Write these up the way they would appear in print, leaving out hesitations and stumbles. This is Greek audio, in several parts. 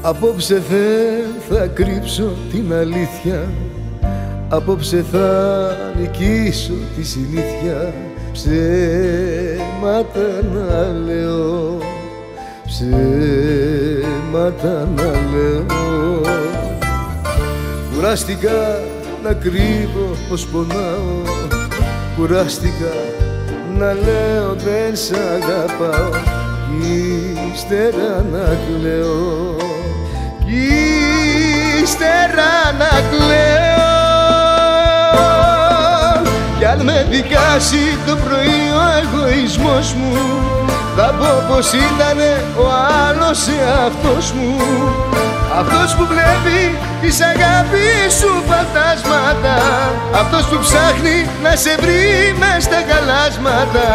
Απόψε δεν θα κρύψω την αλήθεια, απόψε θα νικήσω τη συνήθεια. Ψέματα να λέω, ψέματα να λέω. Κουράστηκα να κρύβω πως πονάω, κουράστηκα να λέω δεν σ' αγαπάω, κι ύστερα να κλαίω, κι ύστερα να κλαίω. Κι αν με δικάσει το πρωί ο εγωισμός μου, θα πω πως ήτανε ο άλλος εαυτός μου, αυτός που βλέπει της αγάπης σου φαντάσματα, αυτός που ψάχνει να σε βρει μες στα καλάσματα,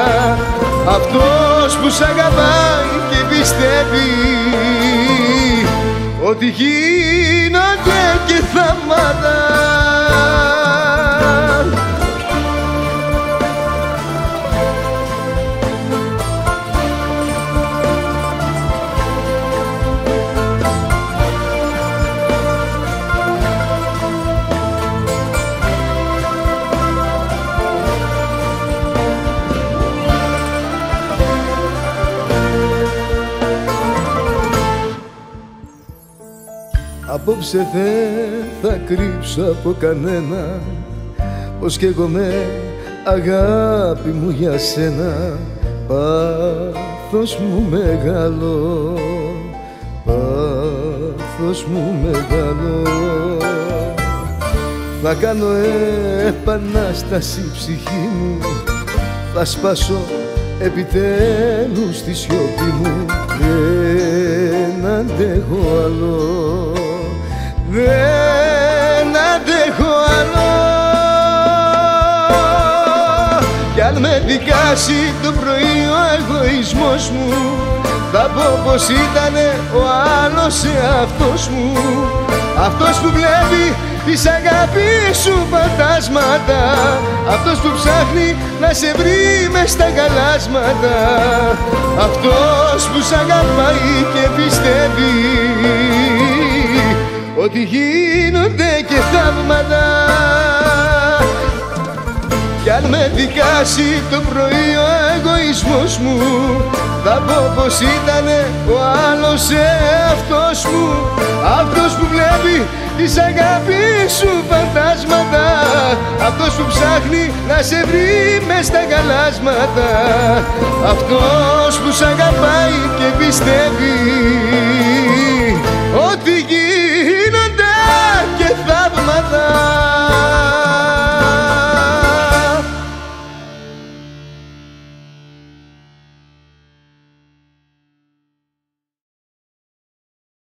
αυτός που σ' αγαπάει και πιστεύει ότι γίνονται και θαύματα. Απόψε δεν θα κρύψω από κανένα πως κι εγώ με αγάπη μου για σένα πάθος μου μεγάλο, πάθος μου μεγάλο. Θα κάνω επανάσταση ψυχή μου, θα σπάσω επιτέλους τη σιωπή μου. Δεν αντέχω άλλο, δεν αντέχω άλλο. Κι αν με δικάσει το πρωί ο εγωισμός μου, θα πω πως ήτανε ο άλλος εαυτός μου, αυτός που βλέπει της αγάπης σου φαντάσματα, αυτός που ψάχνει να σε βρει μες στα γαλάσματα, αυτός που σ' αγαπάει και πιστεύει ότι γίνονται και θαύματα. Κι αν με δικάσει το πρωί ο εγωισμός μου, θα πω πως ήτανε ο άλλος εαυτός μου, αυτός που βλέπει της αγάπης σου φαντάσματα, αυτός που ψάχνει να σε βρει μες στα γαλάσματα, αυτός που σ' αγαπάει και πιστεύει